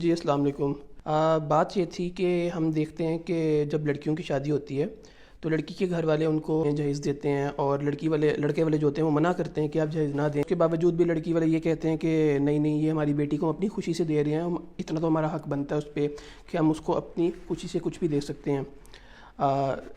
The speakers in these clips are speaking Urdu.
جی السلام علیکم۔ بات یہ تھی کہ ہم دیکھتے ہیں کہ جب لڑکیوں کی شادی ہوتی ہے تو لڑکی کے گھر والے ان کو جہیز دیتے ہیں اور لڑکے والے جو ہوتے ہیں وہ منع کرتے ہیں کہ آپ جہیز نہ دیں۔ اس کے باوجود بھی لڑکی والے یہ کہتے ہیں کہ نہیں نہیں، یہ ہماری بیٹی کو ہم اپنی خوشی سے دے رہے ہیں، اتنا تو ہمارا حق بنتا ہے اس پہ کہ ہم اس کو اپنی خوشی سے کچھ بھی دے سکتے ہیں۔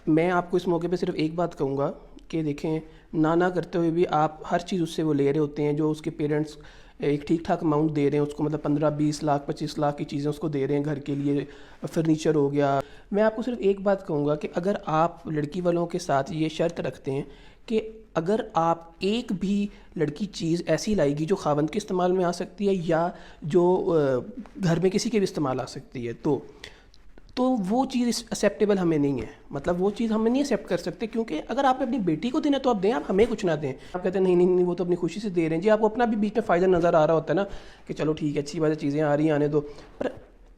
میں آپ کو اس موقع پہ صرف ایک بات کہوں گا کہ دیکھیں، نہ کرتے ہوئے بھی آپ ہر چیز اس سے وہ لے رہے ہوتے ہیں جو اس کے پیرنٹس ایک ٹھیک ٹھاک اماؤنٹ دے رہے ہیں اس کو، مطلب 15-20 لاکھ 25 لاکھ کی چیزیں اس کو دے رہے ہیں، گھر کے لیے فرنیچر ہو گیا۔ میں آپ کو صرف ایک بات کہوں گا کہ اگر آپ لڑکی والوں کے ساتھ یہ شرط رکھتے ہیں کہ اگر آپ ایک بھی لڑکی چیز ایسی لائے گی جو خاوند کے استعمال میں آ سکتی ہے یا جو گھر میں کسی کے بھی استعمال آ سکتی ہے تو وہ چیز ایکسیپٹیبل ہمیں نہیں ہے، مطلب وہ چیز ہم نہیں ایکسیپٹ کر سکتے، کیونکہ اگر آپ اپنی بیٹی کو دینا تو آپ دیں، آپ ہمیں کچھ نہ دیں۔ آپ کہتے ہیں نہیں وہ تو اپنی خوشی سے دے رہے ہیں، جی آپ کو اپنا بھی بیچ میں فائدہ نظر آ رہا ہوتا ہے نا کہ چلو ٹھیک ہے، اچھی بات ہے، چیزیں آ رہی ہیں آنے دو، پر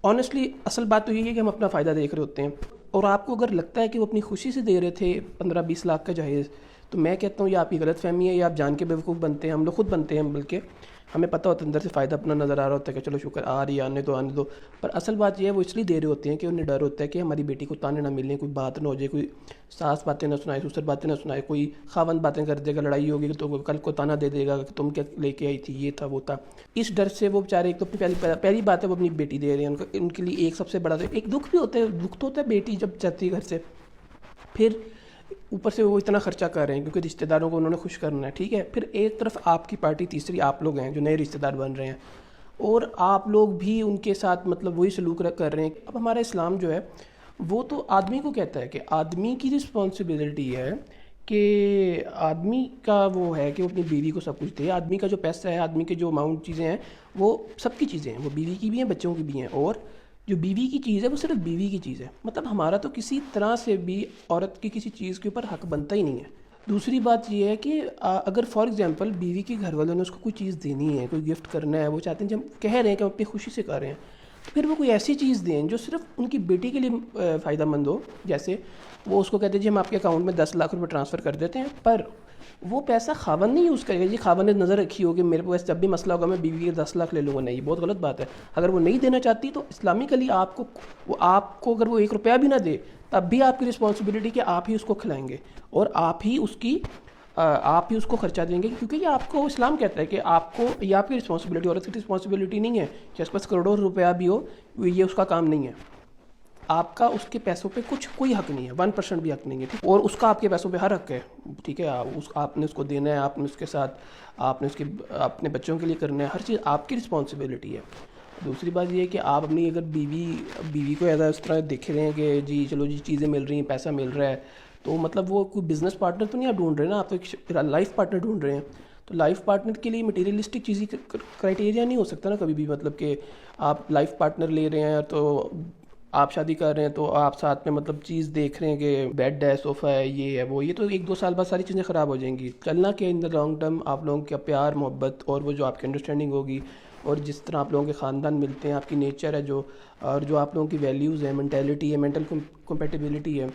آنیسٹلی اصل بات تو یہ ہے کہ ہم اپنا فائدہ دیکھ رہے ہوتے ہیں۔ اور آپ کو اگر لگتا ہے کہ وہ اپنی خوشی سے دے رہے تھے 15-20 لاکھ کا جہیز، تو میں کہتا ہوں یہ آپ کی غلط فہمی ہے، یا آپ جان کے بیوقوف بنتے ہیں، ہم لوگ خود بنتے ہیں، بلکہ ہمیں پتہ ہوتا ہے اندر سے فائدہ اپنا نظر آ رہا ہوتا ہے کہ چلو شکر آ رہی ہے، آنے دو۔ پر اصل بات یہ ہے وہ اس لیے دے رہے ہوتے ہیں کہ انہیں ڈر ہوتا ہے کہ ہماری بیٹی کو تانے نہ ملیں، کوئی بات نہ ہو جائے، کوئی ساس باتیں نہ سنائے، سسر باتیں نہ سنائے، کوئی خاوند باتیں کر دے گا، لڑائی ہوگی تو کل کو تانا دے دے گا کہ تم کیا لے کے آئی تھی، یہ تھا وہ تھا۔ اس ڈر سے وہ بیچارے، ایک تو پہلی بات ہے وہ اپنی بیٹی دے رہے ہیں، ان کے لیے ایک سب سے بڑا ایک دکھ بھی ہوتا ہے، دکھ تو ہوتا ہے بیٹی جب جاتی ہے گھر سے، پھر اوپر سے وہ اتنا خرچہ کر رہے ہیں کیونکہ رشتہ داروں کو انہوں نے خوش کرنا ہے، ٹھیک ہے۔ پھر ایک طرف آپ کی پارٹی، تیسری آپ لوگ ہیں جو نئے رشتہ دار بن رہے ہیں، اور آپ لوگ بھی ان کے ساتھ مطلب وہی سلوک کر رہے ہیں۔ اب ہمارا اسلام جو ہے وہ تو آدمی کو کہتا ہے کہ آدمی کی رسپانسبلٹی ہے کہ آدمی کا وہ ہے کہ وہ اپنی بیوی کو سب کچھ دے، آدمی کا جو پیسہ ہے، آدمی کے جو اماؤنٹ چیزیں ہیں وہ سب کی چیزیں ہیں، وہ بیوی کی بھی ہیں، بچوں کی بھی ہیں، اور جو بیوی کی چیز ہے وہ صرف بیوی کی چیز ہے، مطلب ہمارا تو کسی طرح سے بھی عورت کی کسی چیز کے اوپر حق بنتا ہی نہیں ہے۔ دوسری بات یہ ہے کہ اگر فار ایگزامپل بیوی کے گھر والوں نے اس کو کوئی چیز دینی ہے، کوئی گفٹ کرنا ہے، وہ چاہتے ہیں، جب کہہ رہے ہیں کہ ہم اپنی خوشی سے کر رہے ہیں، تو پھر وہ کوئی ایسی چیز دیں جو صرف ان کی بیٹی کے لیے فائدہ مند ہو، جیسے وہ اس کو کہتے ہیں جی ہم آپ کے اکاؤنٹ میں 10 لاکھ روپے ٹرانسفر کر دیتے ہیں، پر وہ پیسہ خاوند نہیں یوز کرے گا، جی خاوند نے نظر رکھی ہوگی میرے پاس جب بھی مسئلہ ہوگا میں بیوی کے 10 لاکھ لے لوں گا، نہیں، بہت غلط بات ہے۔ اگر وہ نہیں دینا چاہتی تو اسلامکلی آپ کو اگر وہ 1 روپیہ بھی نہ دے تب بھی آپ کی رسپانسبلٹی کہ آپ ہی اس کو کھلائیں گے اور آپ ہی اس کو خرچہ دیں گے، کیونکہ یہ آپ کو اسلام کہتا ہے کہ آپ کو، یہ آپ کی رسپانسبلٹی، عورت کی رسپانسبلٹی نہیں ہے کہ اس کے پاس کروڑوں روپیہ بھی ہو، یہ اس کا کام نہیں ہے۔ آپ کا اس کے پیسوں پہ کوئی حق نہیں ہے، 1% بھی حق نہیں ہے، ٹھیک، اور اس کا آپ کے پیسوں پہ ہر حق ہے، ٹھیک ہے۔ آپ نے اس کو دینا ہے، آپ نے اس کے ساتھ، آپ نے اپنے بچوں کے لیے کرنا ہے، ہر چیز آپ کی رسپانسبلٹی ہے۔ دوسری بات یہ ہے کہ آپ اپنی اگر بیوی کو ایسا اس طرح دیکھ رہے ہیں کہ جی چلو جی چیزیں مل رہی ہیں، پیسہ مل رہا ہے، تو مطلب وہ کوئی بزنس پارٹنر تو نہیں آپ ڈھونڈ رہے ہیں نا، آپ تو ایک لائف پارٹنر ڈھونڈ رہے ہیں۔ تو لائف پارٹنر کے لیے مٹیریلسٹک چیز کرائٹیریا نہیں ہو سکتا نا کبھی بھی، مطلب کہ آپ لائف پارٹنر لے رہے ہیں تو آپ شادی کر رہے ہیں تو آپ ساتھ میں مطلب چیز دیکھ رہے ہیں کہ بیڈ ہے، صوفہ ہے، یہ ہے وہ، یہ تو 1-2 سال بعد ساری چیزیں خراب ہو جائیں گی۔ چلنا کہ ان دا لانگ ٹرم آپ لوگوں کا پیار محبت اور وہ جو آپ کی انڈرسٹینڈنگ ہوگی اور جس طرح آپ لوگوں کے خاندان ملتے ہیں، آپ کی نیچر ہے جو، اور جو آپ لوگوں کی ویلیوز ہیں، مینٹیلٹی ہے، مینٹل کمپیٹیبلٹی ہے۔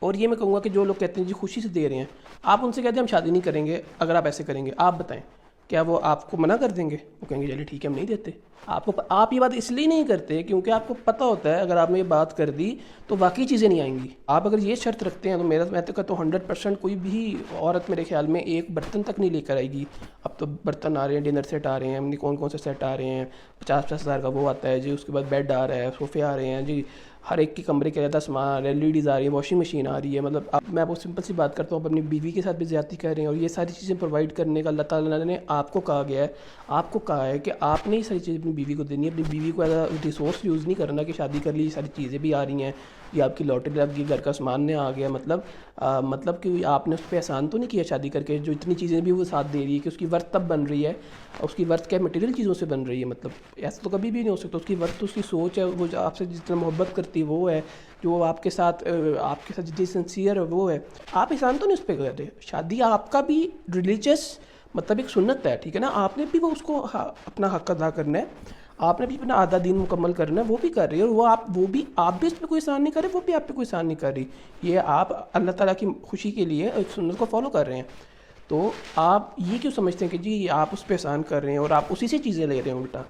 اور یہ میں کہوں گا کہ جو لوگ کہتے ہیں جی خوشی سے دے رہے ہیں، آپ ان سے کہتے ہیں ہم شادی نہیں کریں گے اگر آپ ایسے کریں گے، آپ بتائیں کیا وہ آپ کو منع کر دیں گے؟ وہ کہیں گے چلیے ٹھیک ہے ہم نہیں دیتے۔ آپ یہ بات اس لیے نہیں کرتے کیونکہ آپ کو پتہ ہوتا ہے اگر آپ نے یہ بات کر دی تو واقعی چیزیں نہیں آئیں گی۔ آپ اگر یہ شرط رکھتے ہیں تو میں تو کہتا ہوں 100% کوئی بھی عورت میرے خیال میں ایک برتن تک نہیں لے کر آئے گی۔ اب تو برتن آ رہے ہیں، ڈنر سیٹ آ رہے ہیں، کون سے سیٹ آ رہے ہیں، 50-50 ہزار کا وہ آتا ہے جی، اس کے بعد بیڈ آ رہا ہے، صوفے آ رہے ہیں جی، ہر ایک کے کمرے کے رہتا سامان آ رہا ہے، لیڈیز آ رہی ہے، واشنگ مشین آ رہی ہے، مطلب میں آپ کو سمپل سی بات کرتا ہوں، آپ اپنی بیوی کے ساتھ بھی زیادتی کر رہے ہیں، اور یہ ساری چیزیں پرووائڈ کرنے کا اللہ تعالیٰ نے آپ کو کہا گیا ہے، آپ کو کہا ہے کہ آپ نے یہ ساری چیزیں اپنی بیوی کو دینی ہے۔ اپنی بیوی کو ایز اے ریسورس یوز نہیں کرنا کہ شادی کر لی، یہ ساری چیزیں بھی آ رہی ہیں، یہ آپ کی لاٹری لگ گئی، گھر کا سامان نے آ گیا، مطلب کہ آپ نے اس پہ احسان تو نہیں کیا شادی کر کے، جو اتنی چیزیں بھی وہ ساتھ دے رہی ہے کہ اس کی ورتھ تب بن رہی ہے، اس کی ورتھ کیا مٹیریل چیزوں سے بن رہی ہے، مطلب ایسا تو کبھی بھی نہیں ہو سکتا۔ اس کی ورتھ تو اس کی سوچ ہے، وہ جو آپ سے جتنا محبت کرتی ہے وہ ہے، جو آپ کے ساتھ جتنی سنسیئر ہے وہ ہے، آپ احسان تو نہیں اس پہ کر رہے۔ شادی آپ کا بھی ریلیجس مطلب ایک سنت ہے، ٹھیک ہے نا، آپ نے بھی وہ اس کو اپنا حق ادا کرنا ہے، آپ نے بھی اپنا آدھا دین مکمل کرنا ہے، وہ بھی کر رہی ہے، اور وہ بھی اس پہ کوئی احسان نہیں کر رہے، وہ بھی آپ پہ کوئی احسان نہیں کر رہی، یہ آپ اللہ تعالیٰ کی خوشی کے لیے ایک سنت کو فالو کر رہے ہیں۔ تو آپ یہ کیوں سمجھتے ہیں کہ جی آپ اس پہ احسان کر رہے ہیں اور آپ اسی سے چیزیں لے رہے ہیں الٹا؟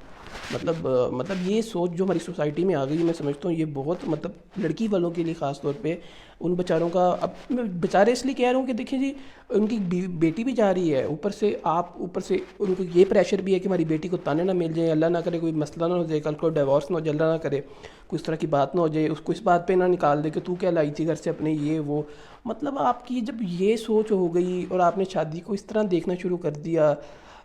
مطلب یہ سوچ جو ہماری سوسائٹی میں آ گئی، میں سمجھتا ہوں یہ بہت مطلب لڑکی والوں کے لیے خاص طور پہ ان بیچاروں کا، اب میں بیچارے اس لیے کہہ رہا ہوں کہ دیکھیں جی ان کی بیٹی بھی جا رہی ہے، اوپر سے ان کو یہ پریشر بھی ہے کہ ہماری بیٹی کو تانے نہ مل جائیں، اللہ نہ کرے کوئی مسئلہ نہ ہو جائے، کل کو ڈیورس نہ ہو جائے، اللہ نہ کرے کوئی اس طرح کی بات نہ ہو جائے، اس کو اس بات پہ نہ نکال دے کہ تو کیا لائی تھی گھر سے اپنے یہ وہ. مطلب آپ کی جب یہ سوچ ہو گئی اور آپ نے شادی کو اس طرح دیکھنا شروع کر دیا،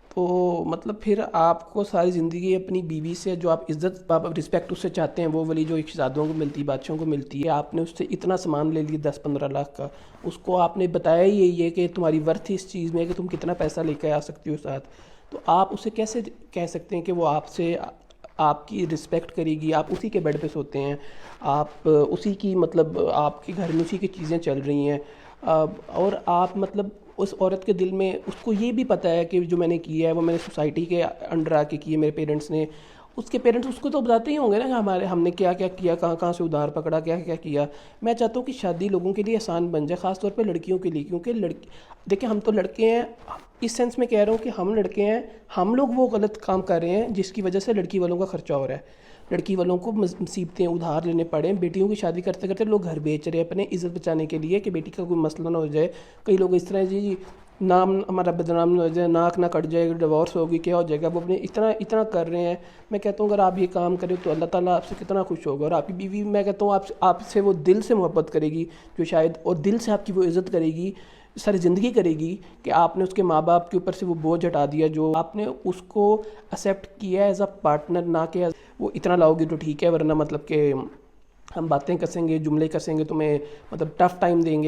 تو مطلب پھر آپ کو ساری زندگی اپنی بیوی سے جو آپ عزت آپ رسپیکٹ اس سے چاہتے ہیں وہ والی جو شہزادوں کو ملتی ہے، بادشاہوں کو ملتی ہے، آپ نے اس سے اتنا سامان لے لیا 10-15 لاکھ کا، اس کو آپ نے بتایا ہی یہی ہے کہ تمہاری ورتھ اس چیز میں ہے کہ تم کتنا پیسہ لے کے آ سکتی ہو ساتھ، تو آپ اسے کیسے کہہ سکتے ہیں کہ وہ آپ سے آپ کی رسپیکٹ کرے گی؟ آپ اسی کے بیڈ پہ سوتے ہیں، آپ اسی کی مطلب آپ کے گھر میں اسی کی چیزیں چل رہی ہیں، اور آپ مطلب اس عورت کے دل میں اس کو یہ بھی پتہ ہے کہ جو میں نے کیا ہے وہ میں نے سوسائٹی کے انڈر آ کے کی ہے، میرے پیرنٹس نے، اس کے پیرنٹس اس کو تو بتاتے ہی ہوں گے نا کہ ہم نے کیا کیا کیا، کہاں کہاں سے ادھار پکڑا، کیا کیا کیا. میں چاہتا ہوں کہ شادی لوگوں کے لیے آسان بن جائے، خاص طور پہ لڑکیوں کے لیے، کیونکہ دیکھیں ہم تو لڑکے ہیں، اس سینس میں کہہ رہا ہوں کہ ہم لڑکے ہیں، ہم لوگ وہ غلط کام کر رہے ہیں جس کی وجہ سے لڑکی والوں کا خرچہ ہو رہا ہے، لڑکی والوں کو مصیبتیں ادھار لینے پڑے، بیٹیوں کی شادی کرتے کرتے لوگ گھر بیچ رہے ہیں اپنے عزت بچانے کے لیے کہ بیٹی کا کوئی مسئلہ نہ ہو جائے. کئی لوگ اس طرح جی نام ہمارا بدنام نہ ہو جائے، ناک نہ کٹ جائے، ڈیورس ہوگی، کیا ہو جائے گا، وہ اپنے اتنا کر رہے ہیں. میں کہتا ہوں اگر آپ یہ کام کریں تو اللہ تعالیٰ آپ سے کتنا خوش ہوگا، اور آپ کی بیوی میں کہتا ہوں آپ سے وہ دل سے محبت کرے گی، جو شاید اور دل سے آپ کی وہ عزت کرے گی، ساری زندگی کرے گی کہ آپ نے اس کے ماں باپ کے اوپر سے وہ بوجھ ہٹا دیا، جو آپ نے اس کو ایکسیپٹ کیا ایز اے پارٹنر، نہ کہ وہ اتنا لاؤ گے تو ٹھیک ہے ورنہ مطلب کہ ہم باتیں کسیں گے، جملے کسیں گے، تمہیں مطلب ٹف ٹائم دیں گے.